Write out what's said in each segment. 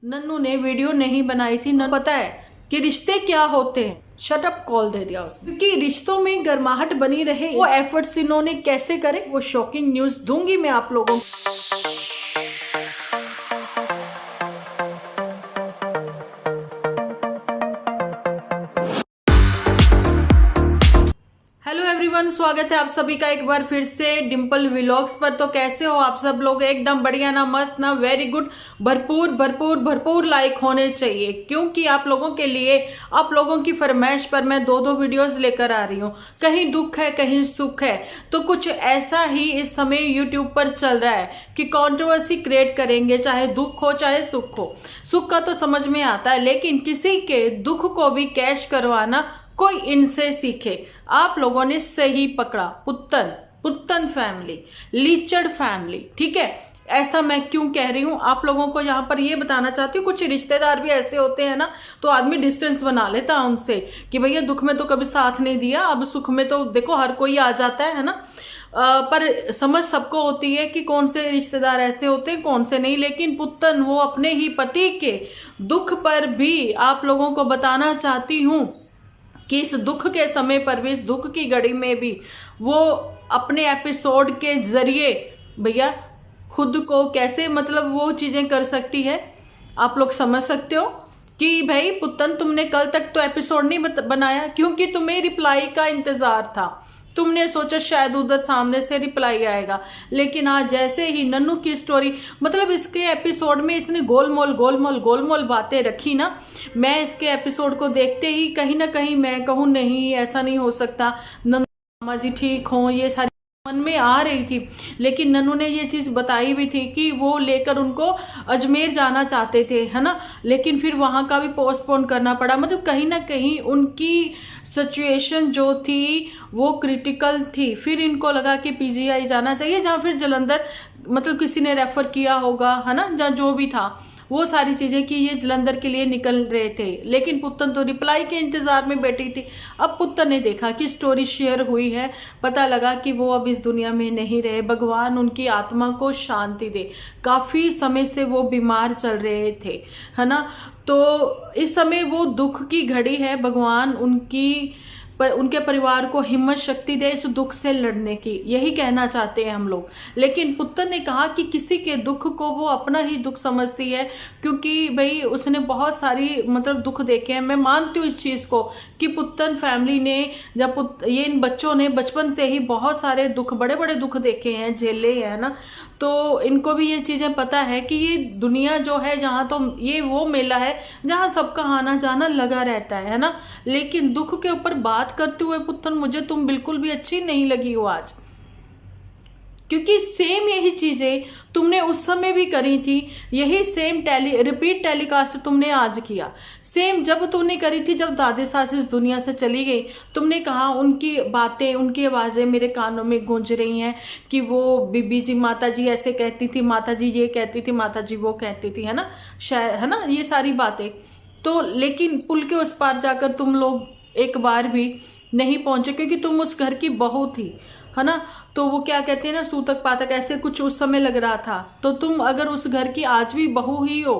नन्नू ने वीडियो नहीं बनाई थी। न पता है कि रिश्ते क्या होते हैं। शट अप कॉल दे दिया उसने, क्योंकि रिश्तों में गर्माहट बनी रहे वो एफर्ट्स इन्होंने कैसे करे, वो शॉकिंग न्यूज दूंगी मैं आप लोगों को। हेलो एवरीवन, स्वागत है आप सभी का एक बार फिर से डिंपल व्लॉग्स पर। तो कैसे हो आप सब लोग? एकदम बढ़िया ना, मस्त ना, वेरी गुड। भरपूर भरपूर भरपूर लाइक होने चाहिए, क्योंकि आप लोगों के लिए, आप लोगों की फरमाइश पर मैं दो वीडियोस लेकर आ रही हूँ। कहीं दुख है कहीं सुख है, तो कुछ ऐसा ही इस समय यूट्यूब पर चल रहा है कि कंट्रोवर्सी क्रिएट करेंगे, चाहे दुख हो चाहे सुख हो। सुख का तो समझ में आता है, लेकिन किसी के दुख को भी कैश करवाना कोई इनसे सीखे। आप लोगों ने सही पकड़ा, पुत्तन फैमिली, लीचड़ फैमिली, ठीक है। ऐसा मैं क्यों कह रही हूं, आप लोगों को यहां पर ये बताना चाहती हूँ। कुछ रिश्तेदार भी ऐसे होते हैं ना, तो आदमी डिस्टेंस बना लेता है उनसे कि भैया दुख में तो कभी साथ नहीं दिया, अब सुख में तो देखो हर कोई आ जाता है ना। पर समझ सबको होती है कि कौन से रिश्तेदार ऐसे होते हैं कौन से नहीं। लेकिन पुत्तन वो अपने ही पति के दुख पर भी आप लोगों को बताना चाहती हूँ कि इस दुख के समय पर भी, इस दुख की घड़ी में भी वो अपने एपिसोड के जरिए भैया खुद को कैसे मतलब वो चीजें कर सकती है। आप लोग समझ सकते हो कि भाई पुत्तन, तुमने कल तक तो एपिसोड नहीं बनाया क्योंकि तुम्हें रिप्लाई का इंतजार था। तुमने सोचा शायद उधर सामने से रिप्लाई आएगा, लेकिन आज जैसे ही नन्नू की स्टोरी, मतलब इसके एपिसोड में इसने गोलमोल बातें रखी ना, मैं इसके एपिसोड को देखते ही कहीं ना कहीं मैं कहूँ नहीं, ऐसा नहीं हो सकता, नन्नू मामा जी ठीक हों, ये सारी मन में आ रही थी। लेकिन नन्नू ने ये चीज बताई भी थी कि वो लेकर उनको अजमेर जाना चाहते थे, है ना। लेकिन फिर वहां का भी पोस्टपोन करना पड़ा। मतलब कहीं ना कहीं उनकी सिचुएशन जो थी वो क्रिटिकल थी। फिर इनको लगा कि पीजीआई जाना चाहिए, जहाँ फिर जलंधर मतलब किसी ने रेफर किया होगा, है ना, जहाँ जो भी था वो सारी चीजें कि ये जलंधर के लिए निकल रहे थे। लेकिन पुत्तन तो रिप्लाई के इंतजार में बैठी थी। अब पुत्तन ने देखा कि स्टोरी शेयर हुई है, पता लगा कि वो अब इस दुनिया में नहीं रहे। भगवान उनकी आत्मा को शांति दे। काफी समय से वो बीमार चल रहे थे, है ना। तो इस समय वो दुख की घड़ी है। भगवान उनके परिवार को हिम्मत शक्ति दे इस दुख से लड़ने की, यही कहना चाहते हैं हम लोग। लेकिन पुत्तन ने कहा कि किसी के दुख को वो अपना ही दुख समझती है, क्योंकि भाई उसने बहुत सारी मतलब दुख देखे हैं। मैं मानती हूँ इस चीज को कि पुत्तन फैमिली ने, जब ये इन बच्चों ने बचपन से ही बहुत सारे दुख, बड़े बड़े दुख देखे हैं, झेले हैं ना। तो इनको भी ये चीजें पता है कि ये दुनिया जो है, जहाँ तो ये वो मेला है जहाँ सबका आना जाना लगा रहता है ना। लेकिन दुख के ऊपर बात करते हुए पुत्तन, मुझे तुम बिल्कुल भी अच्छी नहीं लगी हो आज, क्योंकि सेम यही चीजें तुमने उस समय भी करी थी। यही सेम रिपीट टेलीकास्ट तुमने आज किया। सेम जब तुमने करी थी, जब दादी सास इस दुनिया से चली गई, तुमने कहा उनकी बातें, उनकी आवाजें मेरे कानों में गूंज रही हैं कि वो बीबी जी, माता जी ऐसे कहती थी, माता जी ये कहती थी, माता जी वो कहती थी, है ना, शायद, है ना, ये सारी बातें। तो लेकिन पुल के उस पार जाकर तुम लोग एक बार भी नहीं पहुंचे, क्योंकि तुम उस घर की बहू थी, है ना। तो वो क्या कहते हैं ना, सूतक पातक ऐसे कुछ उस समय लग रहा था। तो तुम अगर उस घर की आज भी बहू ही हो,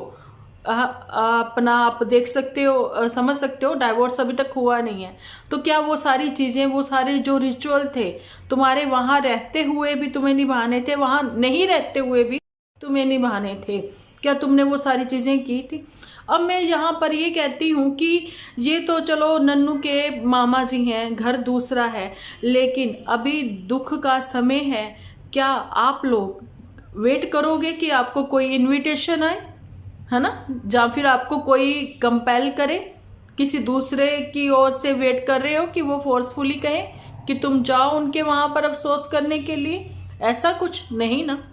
अपना आप देख सकते हो, समझ सकते हो, डाइवोर्स अभी तक हुआ नहीं है, तो क्या वो सारी चीजें, वो सारे जो रिचुअल थे तुम्हारे, वहां रहते हुए भी तुम्हें निभाने थे, वहां नहीं रहते हुए भी तुम्हें निभाने थे? क्या तुमने वो सारी चीजें की थी? अब मैं यहाँ पर ये कहती हूँ कि ये तो चलो नन्नू के मामा जी हैं, घर दूसरा है, लेकिन अभी दुख का समय है। क्या आप लोग वेट करोगे कि आपको कोई इनविटेशन आए, है ना, या फिर आपको कोई कंपेल करे? किसी दूसरे की ओर से वेट कर रहे हो कि वो फोर्सफुली कहे कि तुम जाओ उनके वहां पर अफसोस करने के लिए? ऐसा कुछ नहीं ना।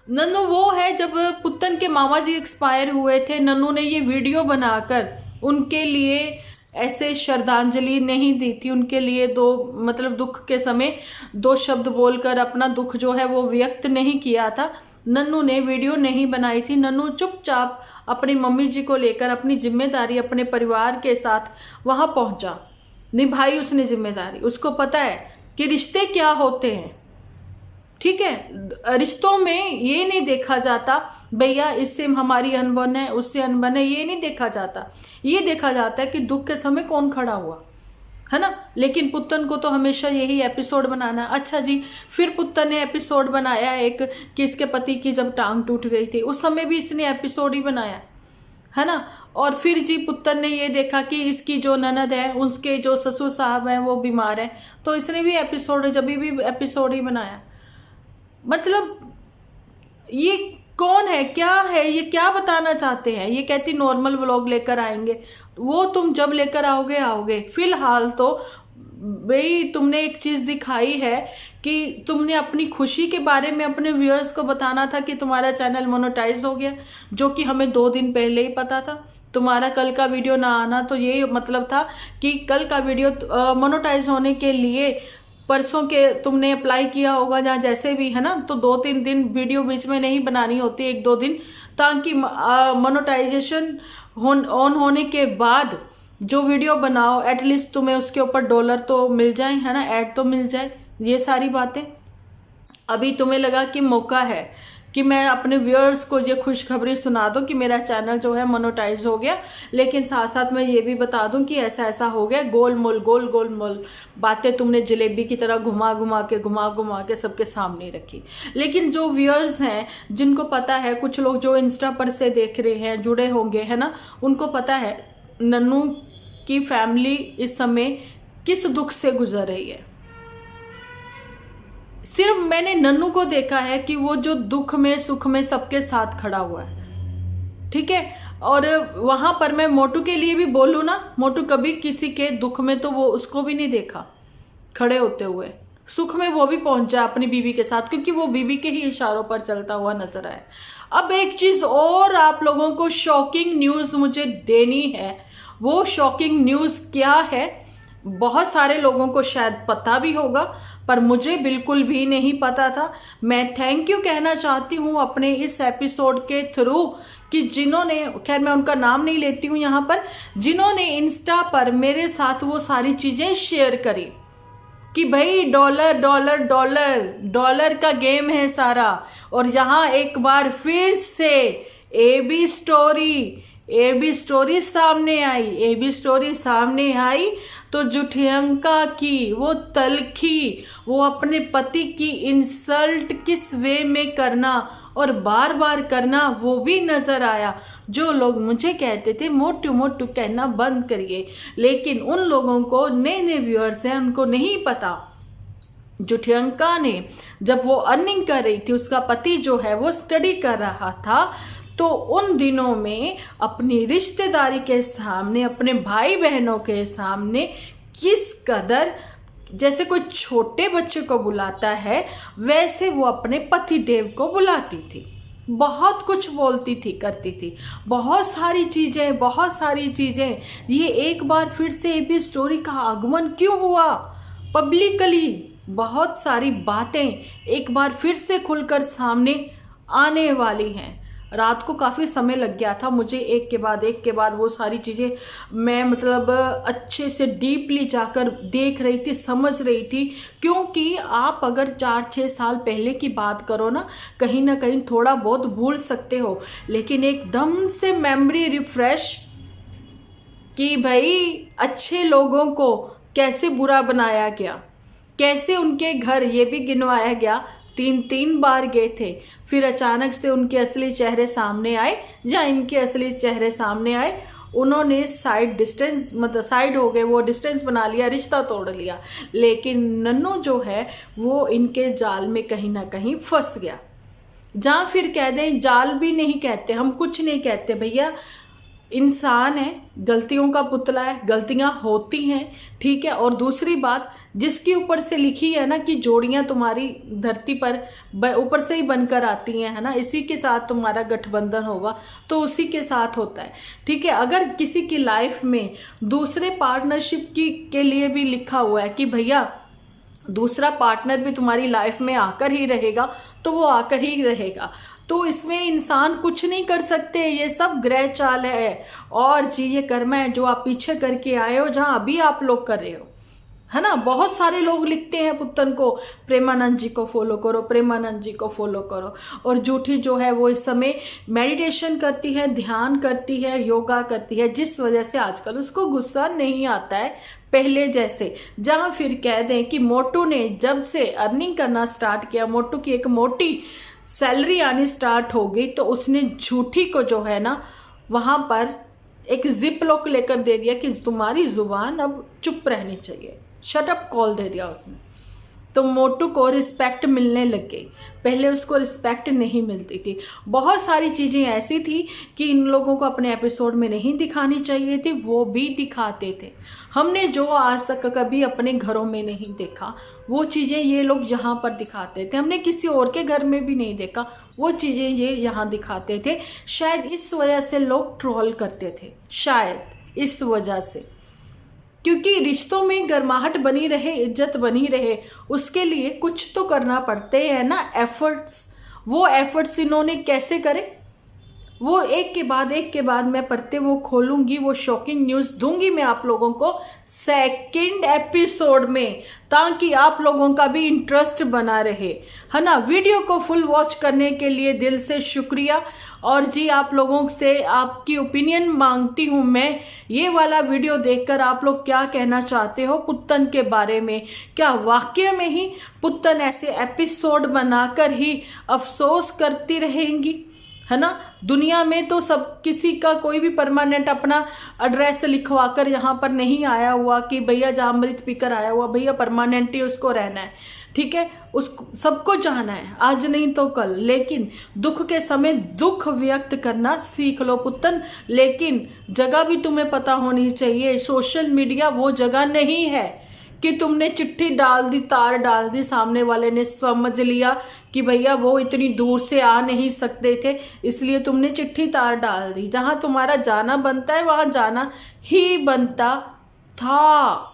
नन्नू वो है, जब पुत्तन के मामा जी एक्सपायर हुए थे, नन्नू ने ये वीडियो बनाकर उनके लिए ऐसे श्रद्धांजलि नहीं दी थी। उनके लिए दो मतलब दुख के समय दो शब्द बोलकर अपना दुख जो है वो व्यक्त नहीं किया था। नन्नू ने वीडियो नहीं बनाई थी। नन्नू चुपचाप अपनी मम्मी जी को लेकर अपनी जिम्मेदारी अपने परिवार के साथ वहां पहुंचा, निभाई उसने जिम्मेदारी। उसको पता है कि रिश्ते क्या होते हैं। ठीक है, रिश्तों में ये नहीं देखा जाता भैया इससे हमारी अनबन है, उससे अनबन है, ये नहीं देखा जाता। ये देखा जाता है कि दुख के समय कौन खड़ा हुआ, है ना। लेकिन पुत्तन को तो हमेशा यही एपिसोड बनाना है। अच्छा जी, फिर पुत्तन ने एपिसोड बनाया एक कि इसके पति की जब टांग टूट गई थी, उस समय भी इसने एपिसोड ही बनाया, है ना। और फिर जी पुत्तन ने ये देखा कि इसकी जो ननद है, उसके जो ससुर साहब हैं वो बीमार है, तो इसने भी एपिसोड, जब भी एपिसोड ही बनाया। मतलब ये कौन है, क्या है, ये क्या बताना चाहते हैं। ये कहती नॉर्मल व्लॉग लेकर आएंगे, वो तुम जब लेकर आओगे आओगे। फिलहाल तो भाई तुमने एक चीज दिखाई है कि तुमने अपनी खुशी के बारे में अपने व्यूअर्स को बताना था कि तुम्हारा चैनल मोनेटाइज हो गया, जो कि हमें 2 दिन पहले ही पता था। तुम्हारा कल का वीडियो ना आना तो ये मतलब था कि कल का वीडियो मोनेटाइज होने के लिए परसों के तुमने अप्लाई किया होगा, या जैसे भी, है ना। तो 2-3 दिन वीडियो बीच में नहीं बनानी होती, 1-2 दिन, ताकि मोनेटाइजेशन ऑन होने के बाद जो वीडियो बनाओ एटलीस्ट तुम्हें उसके ऊपर डॉलर तो मिल जाए, है ना, ऐड तो मिल जाए। ये सारी बातें अभी तुम्हें लगा कि मौका है कि मैं अपने व्यूअर्स को ये खुशखबरी सुना दूं कि मेरा चैनल जो है मोनेटाइज हो गया, लेकिन साथ साथ मैं ये भी बता दूं कि ऐसा ऐसा हो गया। गोल बातें तुमने जलेबी की तरह घुमा घुमा के सबके सामने रखी। लेकिन जो व्यूअर्स हैं, जिनको पता है, कुछ लोग जो इंस्टा पर से देख रहे हैं, जुड़े होंगे, है ना, उनको पता है नन्नू की फैमिली इस समय किस दुख से गुजर रही है। सिर्फ मैंने नन्नू को देखा है कि वो जो दुख में सुख में सबके साथ खड़ा हुआ है, ठीक है। और वहां पर मैं मोटू के लिए भी बोलूं ना, मोटू कभी किसी के दुख में तो वो उसको भी नहीं देखा खड़े होते हुए, सुख में वो भी पहुंच जाए अपनी बीवी के साथ, क्योंकि वो बीवी के ही इशारों पर चलता हुआ नजर आए। अब एक चीज और आप लोगों को शॉकिंग न्यूज मुझे देनी है। वो शॉकिंग न्यूज क्या है, बहुत सारे लोगों को शायद पता भी होगा, पर मुझे बिल्कुल भी नहीं पता था। मैं थैंक यू कहना चाहती हूँ अपने इस एपिसोड के थ्रू कि जिन्होंने, खैर मैं उनका नाम नहीं लेती हूँ यहाँ पर, जिन्होंने इंस्टा पर मेरे साथ वो सारी चीजें शेयर करी कि भाई डॉलर डॉलर डॉलर डॉलर का गेम है सारा। और यहाँ एक बार फिर से एबी स्टोरी सामने आई तो जुठियंका की वो तलखी, वो अपने पति की इंसल्ट किस वे में करना और बार बार करना, वो भी नजर आया। जो लोग मुझे कहते थे मोटू मोटू कहना बंद करिए, लेकिन उन लोगों को, नए नए व्यूअर्स हैं, उनको नहीं पता। जुठियंका ने जब वो अर्निंग कर रही थी, उसका पति जो है वो स्टडी कर रहा था, तो उन दिनों में अपनी रिश्तेदारी के सामने, अपने भाई बहनों के सामने किस कदर, जैसे कोई छोटे बच्चे को बुलाता है वैसे वो अपने पति देव को बुलाती थी। बहुत कुछ बोलती थी, करती थी, बहुत सारी चीजें। ये एक बार फिर से एबी स्टोरी का आगमन क्यों हुआ पब्लिकली, बहुत सारी बातें एक बार फिर से खुलकर सामने आने वाली हैं। रात को काफ़ी समय लग गया था मुझे, एक के बाद वो सारी चीज़ें मैं मतलब अच्छे से डीपली जाकर देख रही थी, समझ रही थी। क्योंकि आप अगर 4-6 साल पहले की बात करो ना कहीं थोड़ा बहुत भूल सकते हो, लेकिन एकदम से मेमोरी रिफ्रेश कि भाई अच्छे लोगों को कैसे बुरा बनाया गया, कैसे उनके घर, ये भी गिनवाया गया, 3 बार गए थे, फिर अचानक से उनके असली चेहरे सामने आए, या इनके असली चेहरे सामने आए, उन्होंने साइड हो गए, वो डिस्टेंस बना लिया, रिश्ता तोड़ लिया। लेकिन नन्नू जो है वो इनके जाल में कहीं ना कहीं फंस गया। जहाँ फिर कह दें, जाल भी नहीं कहते, हम कुछ नहीं कहते भैया, इंसान है, गलतियों का पुतला है, गलतियां होती हैं, ठीक है। और दूसरी बात, जिसके ऊपर से लिखी है ना कि जोड़ियां तुम्हारी धरती पर ऊपर से ही बनकर आती हैं, है ना, इसी के साथ तुम्हारा गठबंधन होगा, तो उसी के साथ होता है, ठीक है। अगर किसी की लाइफ में दूसरे पार्टनरशिप के लिए भी लिखा हुआ है कि भैया दूसरा पार्टनर भी तुम्हारी लाइफ में आकर ही रहेगा, तो वो आकर ही रहेगा, तो इसमें इंसान कुछ नहीं कर सकते। ये सब ग्रह चाल है और जी, ये कर्म है जो आप पीछे करके आए हो, जहां अभी आप लोग कर रहे हो, है ना। बहुत सारे लोग लिखते हैं पुत्तन को प्रेमानंद जी को फॉलो करो, प्रेमानंद जी को फॉलो करो, और जूठी जो है वो इस समय मेडिटेशन करती है, ध्यान करती है, योगा करती है, जिस वजह से आजकल उसको गुस्सा नहीं आता है पहले जैसे। जहाँ फिर कह दें कि मोटू ने जब से अर्निंग करना स्टार्ट किया, मोटू की एक मोटी सैलरी आनी स्टार्ट हो गई, तो उसने झूठी को जो है ना वहाँ पर एक जिप लॉक लेकर दे दिया कि तुम्हारी जुबान अब चुप रहनी चाहिए, शट अप कॉल दे दिया उसने। तो मोटू को रिस्पेक्ट मिलने लग गई, पहले उसको रिस्पेक्ट नहीं मिलती थी। बहुत सारी चीज़ें ऐसी थी कि इन लोगों को अपने एपिसोड में नहीं दिखानी चाहिए थी, वो भी दिखाते थे। हमने जो आज तक कभी अपने घरों में नहीं देखा वो चीज़ें ये लोग यहाँ पर दिखाते थे। हमने किसी और के घर में भी नहीं देखा वो चीज़ें ये यहाँ दिखाते थे। शायद इस वजह से लोग ट्रोल करते थे, शायद इस वजह से, क्योंकि रिश्तों में गर्माहट बनी रहे, इज्जत बनी रहे, उसके लिए कुछ तो करना पड़ते हैं ना, एफर्ट्स। वो एफर्ट्स इन्होंने कैसे करे, वो एक के बाद मैं पढ़ते वो खोलूंगी, वो शॉकिंग न्यूज़ दूंगी मैं आप लोगों को सेकंड एपिसोड में, ताकि आप लोगों का भी इंटरेस्ट बना रहे, है ना। वीडियो को फुल वॉच करने के लिए दिल से शुक्रिया। और जी आप लोगों से आपकी ओपिनियन मांगती हूँ मैं, ये वाला वीडियो देखकर आप लोग क्या कहना चाहते हो पुत्तन के बारे में। क्या वाकई में ही पुत्तन ऐसे एपिसोड बनाकर ही अफसोस करती रहेंगी, है ना। दुनिया में तो सब किसी का कोई भी परमानेंट अपना एड्रेस लिखवा कर यहाँ पर नहीं आया हुआ कि भैया जहाँ अमृत पीकर आया हुआ भैया परमानेंट ही उसको रहना है, ठीक है। उसको सबको जाना है, आज नहीं तो कल, लेकिन दुख के समय दुख व्यक्त करना सीख लो पुत्तन। लेकिन जगह भी तुम्हें पता होनी चाहिए, सोशल मीडिया वो जगह नहीं है कि तुमने चिट्ठी डाल दी, तार डाल दी, सामने वाले ने समझ लिया कि भैया वो इतनी दूर से आ नहीं सकते थे इसलिए तुमने चिट्ठी तार डाल दी। जहां तुम्हारा जाना बनता है वहां जाना ही बनता था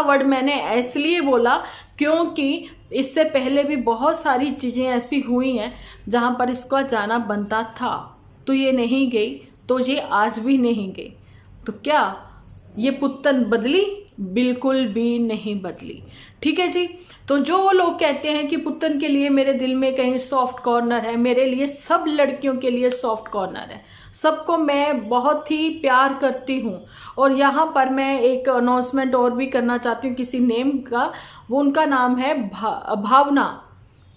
वर्ड मैंने इसलिए बोला क्योंकि इससे पहले भी बहुत सारी चीज़ें ऐसी हुई हैं जहां पर इसका जाना बनता था, तो ये नहीं गई, तो ये आज भी नहीं गई। तो क्या ये पुत्तन बदली? बिल्कुल भी नहीं बदली, ठीक है जी। तो जो वो लोग कहते हैं कि पुत्तन के लिए मेरे दिल में कहीं सॉफ्ट कॉर्नर है, मेरे लिए सब लड़कियों के लिए सॉफ्ट कॉर्नर है, सबको मैं बहुत ही प्यार करती हूँ। और यहाँ पर मैं एक अनाउंसमेंट और भी करना चाहती हूँ किसी नेम का, वो उनका नाम है भावना,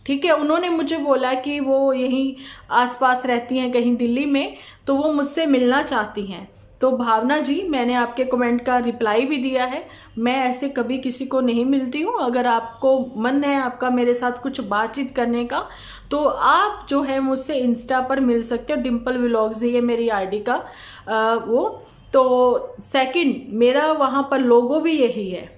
ठीक है। उन्होंने मुझे बोला कि वो यहीं आसपास रहती हैं कहीं दिल्ली में, तो वो मुझसे मिलना चाहती हैं। तो भावना जी, मैंने आपके कमेंट का रिप्लाई भी दिया है, मैं ऐसे कभी किसी को नहीं मिलती हूँ। अगर आपको मन है आपका मेरे साथ कुछ बातचीत करने का, तो आप जो है मुझसे इंस्टा पर मिल सकते हो, डिम्पल व्लॉग्स है ये मेरी आईडी का वो। तो सेकंड मेरा वहाँ पर लोगो भी यही है,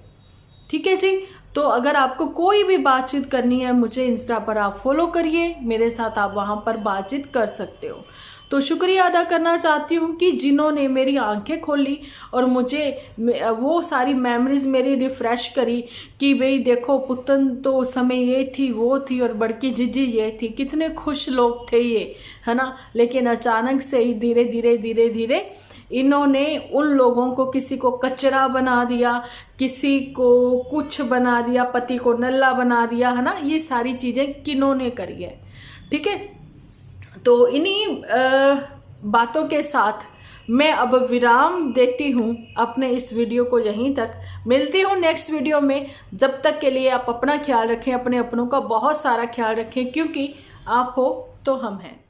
ठीक है जी। तो अगर आपको कोई भी बातचीत करनी है मुझे इंस्टा पर आप फॉलो करिए, मेरे साथ आप वहाँ पर बातचीत कर सकते हो। तो शुक्रिया अदा करना चाहती हूँ कि जिन्होंने मेरी आंखें खोली और मुझे वो सारी मेमोरीज मेरी रिफ़्रेश करी कि भाई देखो पुत्तन तो उस समय ये थी वो थी और बड़की जीजी ये थी, कितने खुश लोग थे ये, है ना। लेकिन अचानक से ही धीरे धीरे इन्होंने उन लोगों को, किसी को कचरा बना दिया, किसी को कुछ बना दिया, पति को नल्ला बना दिया, है ना। ये सारी चीज़ें किन्होंने करी है, ठीक है। तो इन्हीं बातों के साथ मैं अब विराम देती हूँ अपने इस वीडियो को यहीं तक। मिलती हूँ नेक्स्ट वीडियो में, जब तक के लिए आप अपना ख्याल रखें, अपने अपनों का बहुत सारा ख्याल रखें, क्योंकि आप हो तो हम हैं।